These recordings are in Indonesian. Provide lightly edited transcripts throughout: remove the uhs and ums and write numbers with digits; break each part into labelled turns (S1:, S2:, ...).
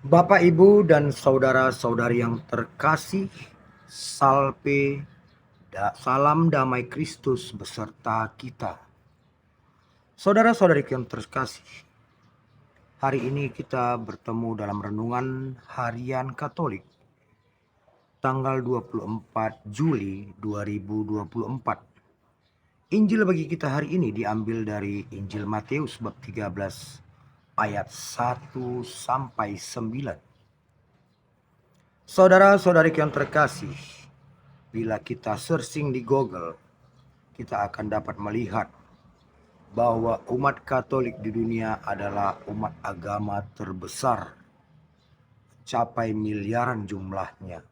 S1: Bapak, Ibu, dan saudara-saudari yang terkasih, salam damai Kristus beserta kita. Saudara-saudari yang terkasih, hari ini kita bertemu dalam renungan harian Katolik, tanggal 24 Juli 2024. Injil bagi kita hari ini diambil dari Injil Matius bab 13 ayat 1 sampai 9. Saudara-saudari yang terkasih, bila kita searching di Google, kita akan dapat melihat bahwa umat Katolik di dunia adalah umat agama terbesar, capai miliaran jumlahnya.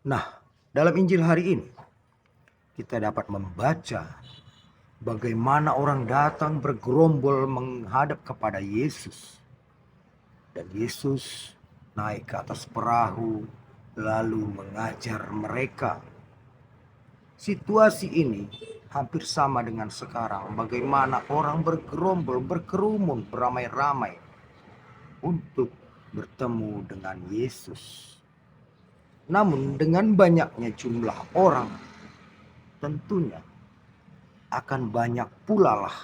S1: Nah, dalam Injil hari ini, kita dapat membaca bagaimana orang datang bergerombol menghadap kepada Yesus. Dan Yesus naik ke atas perahu, lalu mengajar mereka. Situasi ini hampir sama dengan sekarang, bagaimana orang bergerombol, berkerumun, beramai-ramai untuk bertemu dengan Yesus. Namun dengan banyaknya jumlah orang, tentunya akan banyak pula lah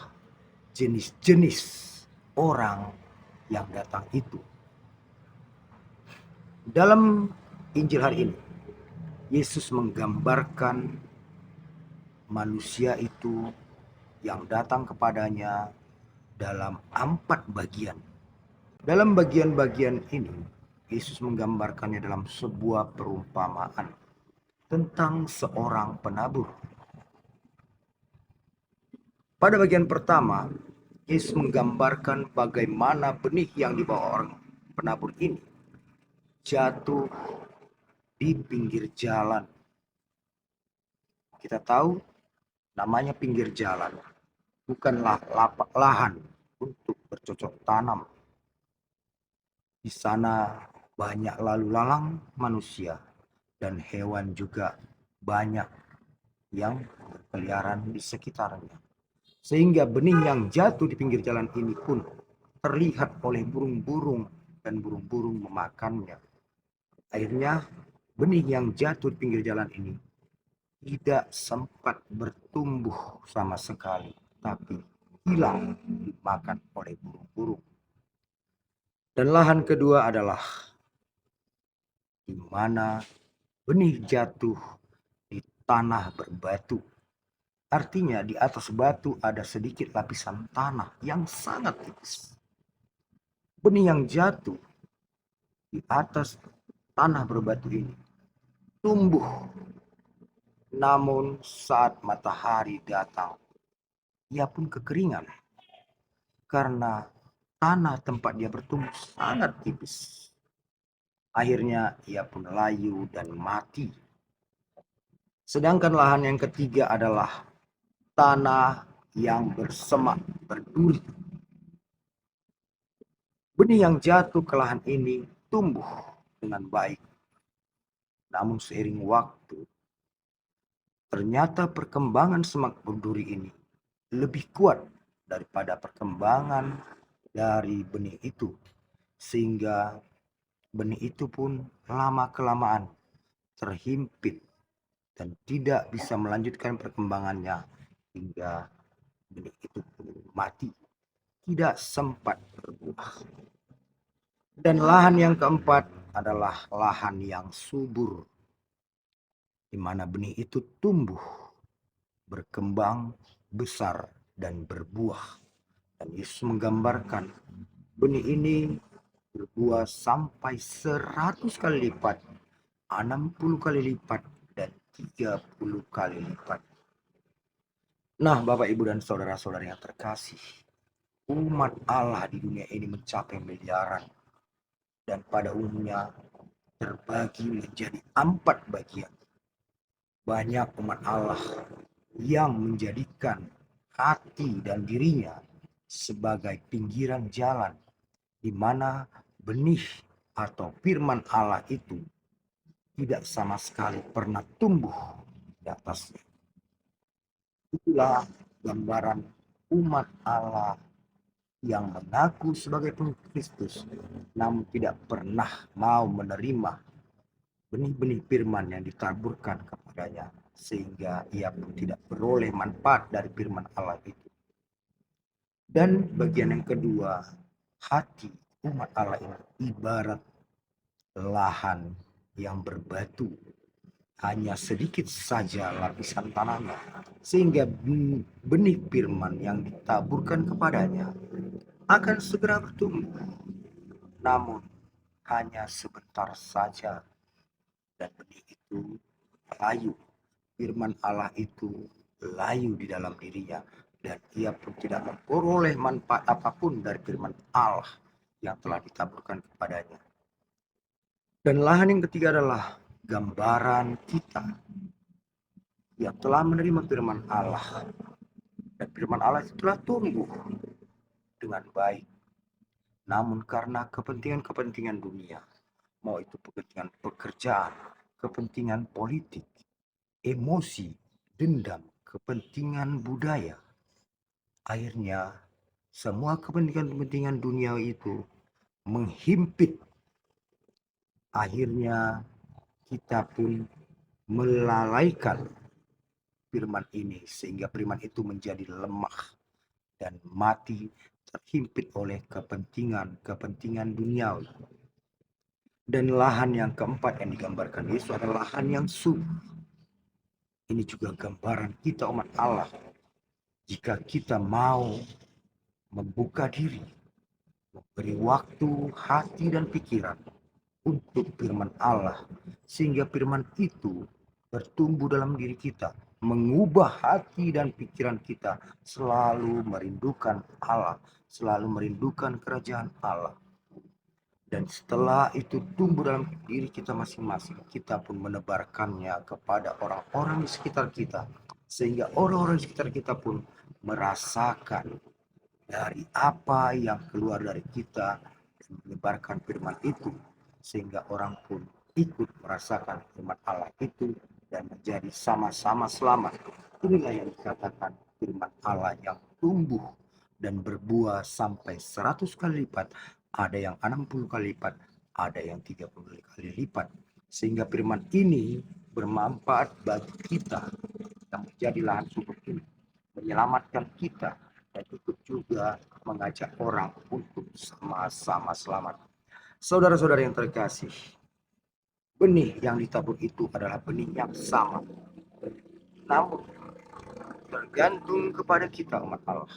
S1: jenis-jenis orang yang datang itu. Dalam Injil hari ini, Yesus menggambarkan manusia itu yang datang kepadanya dalam 4 bagian. Dalam bagian-bagian ini, Yesus menggambarkannya dalam sebuah perumpamaan tentang seorang penabur. Pada bagian pertama, Yesus menggambarkan bagaimana benih yang dibawa orang penabur ini jatuh di pinggir jalan. Kita tahu namanya pinggir jalan, bukanlah lahan untuk bercocok tanam. Di sana banyak lalu lalang manusia dan hewan juga banyak yang berkeliaran di sekitarnya. Sehingga benih yang jatuh di pinggir jalan ini pun terlihat oleh burung-burung dan burung-burung memakannya. Akhirnya benih yang jatuh di pinggir jalan ini tidak sempat bertumbuh sama sekali, tapi hilang dimakan oleh burung-burung. Dan lahan kedua adalah di mana benih jatuh di tanah berbatu. Artinya di atas batu ada sedikit lapisan tanah yang sangat tipis. Benih yang jatuh di atas tanah berbatu ini tumbuh. Namun saat matahari datang, ia pun kekeringan. Karena tanah tempat dia bertumbuh sangat tipis. Akhirnya ia pun layu dan mati. Sedangkan lahan yang ketiga adalah tanah yang bersemak, berduri. Benih yang jatuh ke lahan ini tumbuh dengan baik. Namun seiring waktu, ternyata perkembangan semak berduri ini lebih kuat daripada perkembangan dari benih itu. Sehingga benih itu pun lama-kelamaan terhimpit dan tidak bisa melanjutkan perkembangannya hingga benih itu pun mati, tidak sempat berbuah. Dan lahan yang keempat adalah lahan yang subur, di mana benih itu tumbuh, berkembang, besar, dan berbuah. Dan Yesus menggambarkan benih ini berbuah sampai 100 kali lipat, 60 kali lipat, dan 30 kali lipat. Nah, Bapak, Ibu, dan saudara-saudara yang terkasih, umat Allah di dunia ini mencapai miliaran. Dan pada umumnya terbagi menjadi 4 bagian. Banyak umat Allah yang menjadikan hati dan dirinya sebagai pinggiran jalan, di mana benih atau firman Allah itu tidak sama sekali pernah tumbuh di atasnya. Itulah gambaran umat Allah yang mengaku sebagai pengikut Kristus, namun tidak pernah mau menerima benih-benih firman yang ditaburkan kepadanya, sehingga ia pun tidak beroleh manfaat dari firman Allah itu. Dan bagian yang kedua, hati umat Allah ini ibarat lahan yang berbatu, hanya sedikit saja lapisan tanahnya, sehingga benih firman yang ditaburkan kepadanya akan segera bertumbuh, namun hanya sebentar saja, dan benih itu layu. Firman Allah itu layu di dalam dirinya, dan ia pun tidak memperoleh manfaat apapun dari firman Allah yang telah ditaburkan kepadanya. Dan lahan yang ketiga adalah gambaran kita yang telah menerima firman Allah, dan firman Allah itu telah tumbuh dengan baik. Namun karena kepentingan-kepentingan dunia, mau itu kepentingan pekerjaan, kepentingan politik, emosi, dendam, kepentingan budaya, akhirnya semua kepentingan-kepentingan dunia itu menghimpit. Akhirnya kita pun melalaikan firman ini, sehingga firman itu menjadi lemah dan mati, terhimpit oleh kepentingan duniawi. Dan lahan yang keempat yang digambarkan Yesus adalah lahan yang subur. Ini juga gambaran kita umat Allah. Jika kita mau membuka diri, memberi waktu, hati, dan pikiran untuk firman Allah, sehingga firman itu bertumbuh dalam diri kita, mengubah hati dan pikiran kita selalu merindukan Allah, selalu merindukan kerajaan Allah. Dan setelah itu tumbuh dalam diri kita masing-masing, kita pun menebarkannya kepada orang-orang di sekitar kita, sehingga orang-orang di sekitar kita pun merasakan dari apa yang keluar dari kita dan menyebarkan firman itu, sehingga orang pun ikut merasakan firman Allah itu dan menjadi sama-sama selamat. Inilah yang dikatakan firman Allah yang tumbuh dan berbuah sampai 100 kali lipat, ada yang 60 kali lipat, ada yang 30 kali lipat. Sehingga firman ini bermanfaat bagi kita yang menjadi lahan subur ini, menyelamatkan kita, dan ikut juga mengajak orang untuk sama-sama selamat. Saudara-saudara yang terkasih, benih yang ditabur itu adalah benih yang sama. Namun tergantung kepada kita umat Allah.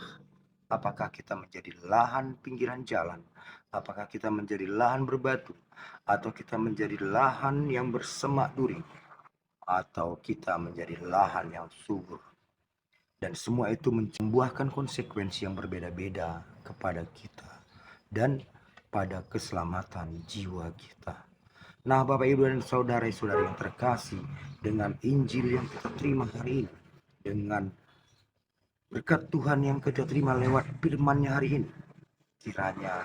S1: Apakah kita menjadi lahan pinggiran jalan? Apakah kita menjadi lahan berbatu? Atau kita menjadi lahan yang bersemak duri? Atau kita menjadi lahan yang subur? Dan semua itu membuahkan konsekuensi yang berbeda-beda kepada kita dan pada keselamatan jiwa kita. Nah, Bapak Ibu dan saudara-saudara yang terkasih, dengan Injil yang kita terima hari ini, dengan berkat Tuhan yang kita terima lewat firman-Nya hari ini, kiranya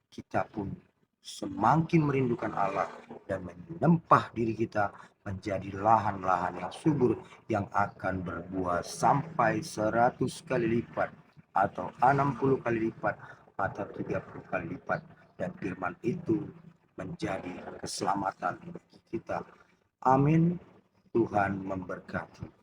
S1: kita pun semakin merindukan Allah dan menempah diri kita menjadi lahan-lahan yang subur, yang akan berbuah sampai 100 kali lipat, atau 60 kali lipat, atau 30 kali lipat. Dan firman itu menjadi keselamatan bagi kita. Amin. Tuhan memberkati.